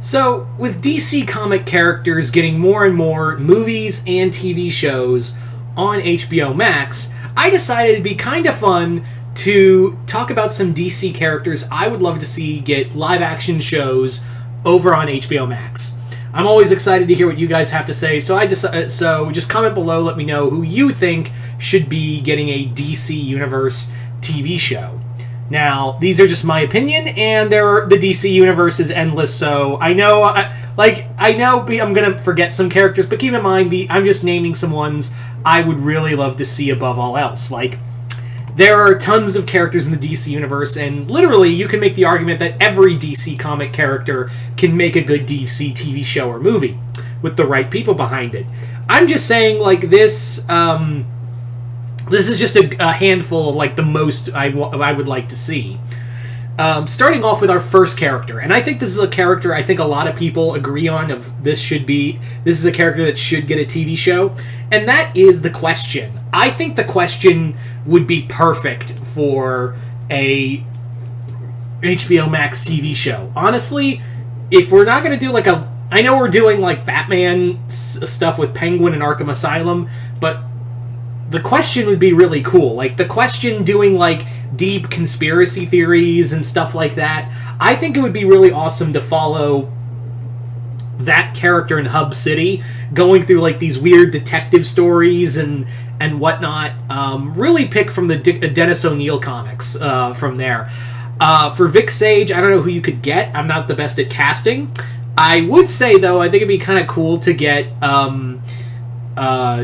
So, with DC comic characters getting more and more movies and TV shows on HBO Max, I decided it'd be kind of fun to talk about some DC characters I would love to see get live action shows over on HBO Max. I'm always excited to hear what you guys have to say, so just comment below, let me know who you think should be getting a DC Universe TV show. Now, these are just my opinion, and the DC Universe is endless, so I know I'm going to forget some characters, but keep in mind, I'm just naming some ones I would really love to see above all else. Like, there are tons of characters in the DC Universe, and literally, you can make the argument that every DC comic character can make a good DC TV show or movie, with the right people behind it. I'm just saying, like, this is just a handful of, like, the most I would like to see. Starting off with our first character, and I think this is a character I think a lot of people agree on this is a character that should get a TV show, and that is the Question. I think the Question would be perfect for a HBO Max TV show. Honestly, if we're not going to do I know we're doing like Batman stuff with Penguin and Arkham Asylum, but the Question would be really cool. Like, the Question doing, like, deep conspiracy theories and stuff like that. I think it would be really awesome to follow that character in Hub City, going through, like, these weird detective stories and whatnot. Really pick from the Dennis O'Neil comics from there. For Vic Sage, I don't know who you could get. I'm not the best at casting. I would say, though, I think it'd be kind of cool to get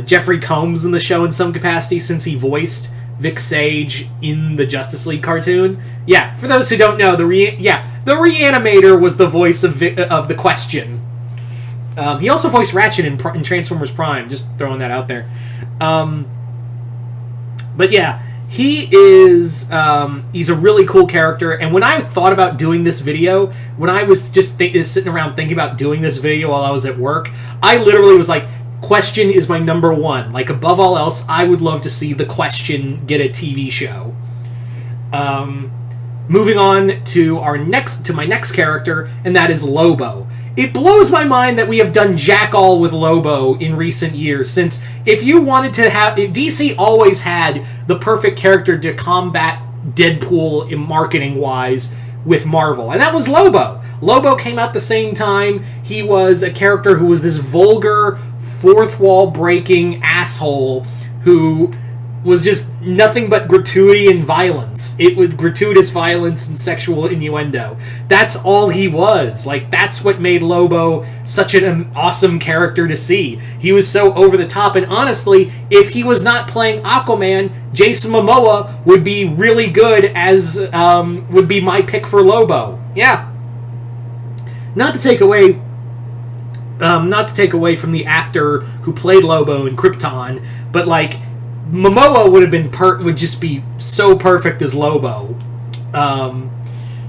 Jeffrey Combs in the show in some capacity, since he voiced Vic Sage in the Justice League cartoon. Yeah, for those who don't know, the Reanimator was the voice of the Question. He also voiced Ratchet in Transformers Prime, just throwing that out there. But yeah, he's a really cool character, and when I thought about doing this video, when I was just sitting around thinking about doing this video while I was at work, I literally was like, Question is my number one. Like, above all else, I would love to see the Question get a TV show. Moving on to my next character, and that is Lobo. It blows my mind that we have done jack all with Lobo in recent years, since if DC always had the perfect character to combat Deadpool in marketing-wise with Marvel, and that was Lobo. Lobo came out the same time. He was a character who was this vulgar, fourth wall breaking asshole who was just nothing but gratuity and violence. It was gratuitous violence and sexual innuendo. That's all he was. Like, that's what made Lobo such an awesome character to see. He was so over the top, and honestly, if he was not playing Aquaman, Jason Momoa would be really good as, would be my pick for Lobo. Yeah. Not to take away from the actor who played Lobo in Krypton, but like Momoa would just be so perfect as Lobo.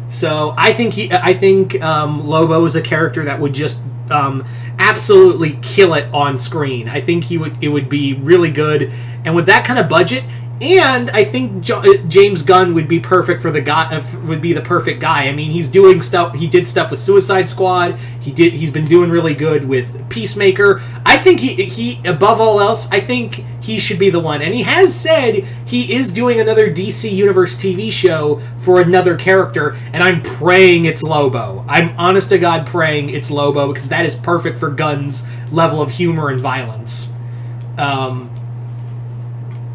So I think Lobo is a character that would just absolutely kill it on screen. I think it would be really good, and with that kind of budget. And I think James Gunn would be perfect for would be the perfect guy. I mean, he's doing stuff. He did stuff with Suicide Squad. He's been doing really good with Peacemaker. I think he above all else, I think he should be the one. And he has said he is doing another DC Universe TV show for another character, and I'm praying it's Lobo. I'm honest to God praying it's Lobo, because that is perfect for Gunn's level of humor and violence.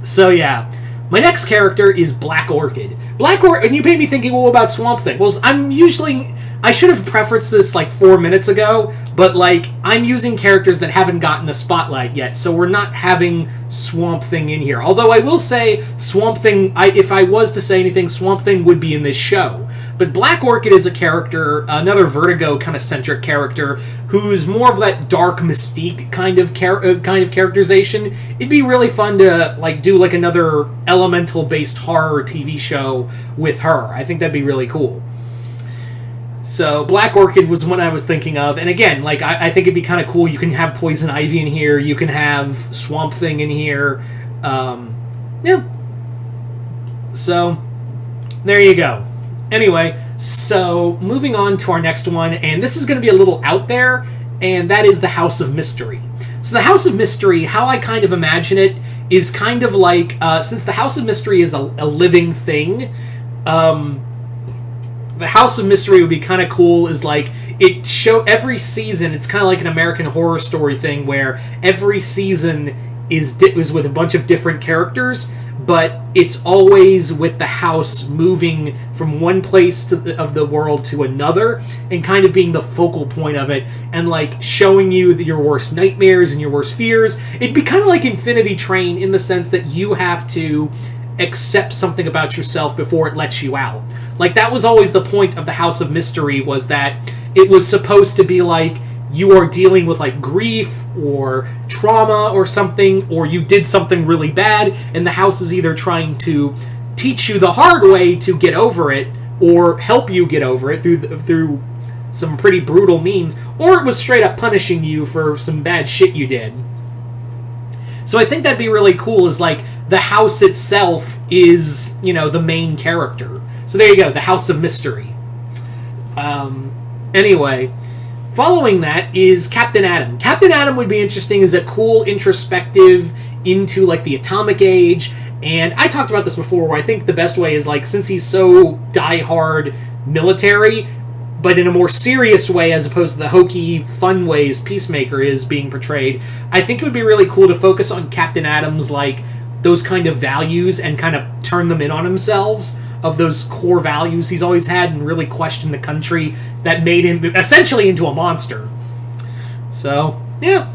So yeah, my next character is Black Orchid. And you made me thinking, well, about Swamp Thing. Well, I should have preferenced this like 4 minutes ago, but like, I'm using characters that haven't gotten the spotlight yet, so we're not having Swamp Thing in here. Although I will say, Swamp Thing, if I was to say anything, Swamp Thing would be in this show. But Black Orchid is a character, another Vertigo kind of centric character, who's more of that dark mystique kind of characterization. It'd be really fun to do another elemental based horror TV show with her. I think that'd be really cool. So Black Orchid was one I was thinking of, and again, I think it'd be kind of cool. You can have Poison Ivy in here, you can have Swamp Thing in here, yeah. So there you go. Anyway, So, moving on to our next one, and this is going to be a little out there, and that is the House of Mystery. So, the House of Mystery, how I kind of imagine it, is kind of like, since the House of Mystery is a living thing, the House of Mystery would be kind of cool, is like, every season, it's kind of like an American Horror Story thing, where every season is with a bunch of different characters, but it's always with the house moving from one place of the world to another, and kind of being the focal point of it, and like showing you your worst nightmares and your worst fears. It'd be kind of like Infinity Train in the sense that you have to accept something about yourself before it lets you out. Like, that was always the point of the House of Mystery, was that it was supposed to be like you are dealing with like grief or trauma or something, or you did something really bad, and the house is either trying to teach you the hard way to get over it, or help you get over it through some pretty brutal means, or it was straight up punishing you for some bad shit you did. So I think that'd be really cool, is like the house itself is, the main character. So there you go, the House of Mystery. Anyway, following that is Captain Atom. Captain Atom would be interesting as a cool introspective into like the atomic age, and I talked about this before, where I think the best way is like, since he's so die-hard military, but in a more serious way as opposed to the hokey, fun ways Peacemaker is being portrayed, I think it would be really cool to focus on Captain Atom's like those kind of values and kind of turn them in on themselves, of those core values he's always had, and really question the country that made him essentially into a monster. So, yeah.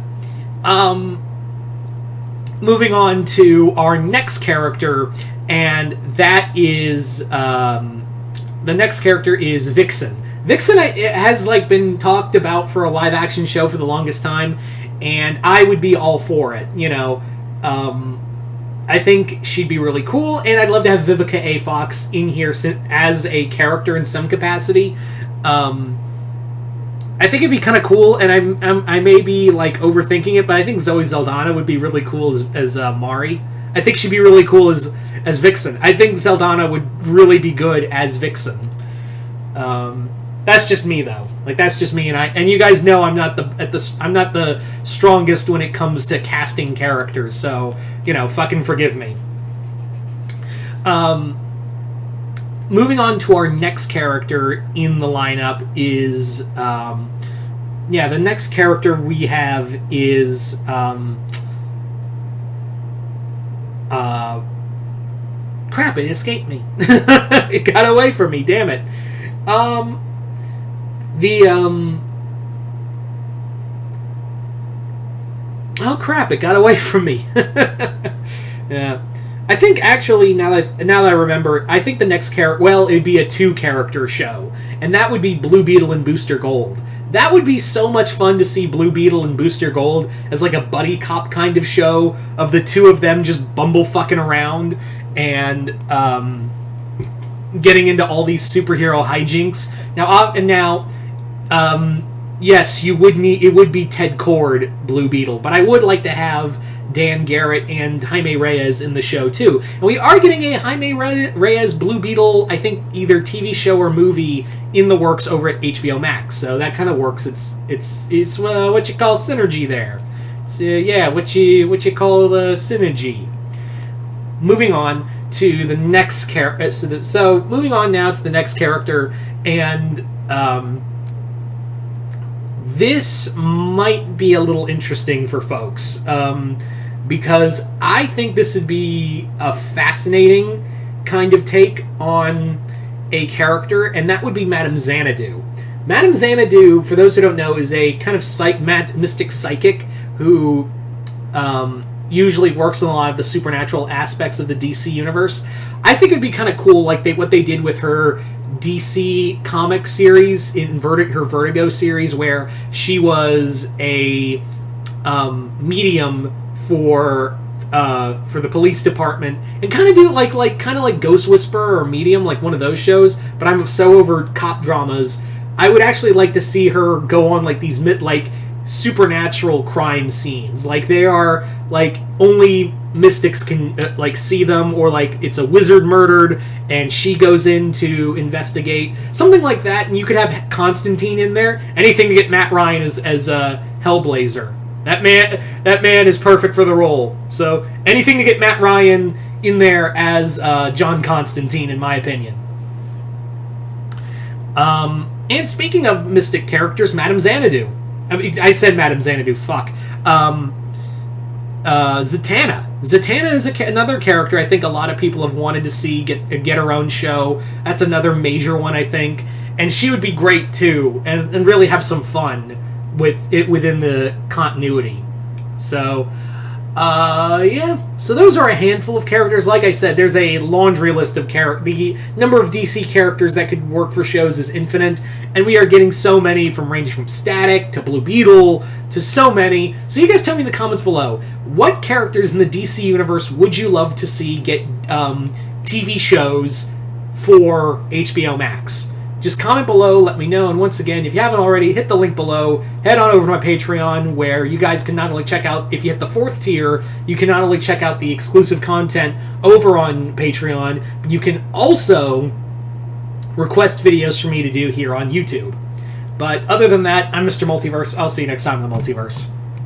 Moving on to our next character, and that is, the next character is Vixen. Vixen has like been talked about for a live action show for the longest time, and I would be all for it, I think she'd be really cool, and I'd love to have Vivica A. Fox in here as a character in some capacity. I think it'd be kind of cool, and I may be like overthinking it, but I think Zoe Saldana would be really cool as Mari. I think she'd be really cool as Vixen. I think Saldana would really be good as Vixen. That's just me, though. Like, that's just me, and you guys know I'm not the strongest when it comes to casting characters, so fucking forgive me. Moving on to our next character in the lineup is the next character we have is crap, it escaped me. It got away from me, damn it. Oh crap, it got away from me. Yeah. I think actually, now that I remember, I think the next character, it'd be a 2-character show, and that would be Blue Beetle and Booster Gold. That would be so much fun to see Blue Beetle and Booster Gold as like a buddy cop kind of show of the two of them just bumblefucking around and getting into all these superhero hijinks. Yes, it would be Ted Kord Blue Beetle, but I would like to have Dan Garrett and Jaime Reyes in the show too. And we are getting a Jaime Reyes Blue Beetle, I think either TV show or movie in the works over at HBO Max. So that kind of works. It's what you call synergy there. It's what you call the synergy. Moving on to the next character. So moving on now to the next character, and this might be a little interesting for folks, because I think this would be a fascinating kind of take on a character, and that would be Madame Xanadu. Madame Xanadu, for those who don't know, is a kind of mystic psychic who usually works on a lot of the supernatural aspects of the DC universe. I think it'd be kind of cool, like what they did with her DC comic series in her Vertigo series, where she was a medium for the police department, and kind of do like Ghost Whisperer or Medium, like one of those shows. But I'm so over cop dramas. I would actually like to see her go on like these supernatural crime scenes. Like they are like only mystics can like see them, or like it's a wizard murdered and she goes in to investigate, something like that. And you could have Constantine in there. Anything to get Matt Ryan as Hellblazer. That man is perfect for the role. So anything to get Matt Ryan in there as John Constantine, in my opinion. And speaking of mystic characters, Madame Xanadu. I said Madame Xanadu. Fuck. Zatanna. Zatanna is another character I think a lot of people have wanted to see get her own show. That's another major one, I think. And she would be great, too, and really have some fun with it within the continuity. So, yeah. So those are a handful of characters. Like I said, there's a laundry list of the number of DC characters that could work for shows is infinite, and we are getting so many, ranging from Static to Blue Beetle to so many. So you guys tell me in the comments below, what characters in the DC universe would you love to see get TV shows for HBO Max? Just comment below, let me know, and once again, if you haven't already, hit the link below, head on over to my Patreon, where you guys can not only check out, if you hit the 4th tier, you can not only check out the exclusive content over on Patreon, but you can also request videos for me to do here on YouTube. But other than that, I'm Mr. Multiverse. I'll see you next time in the Multiverse.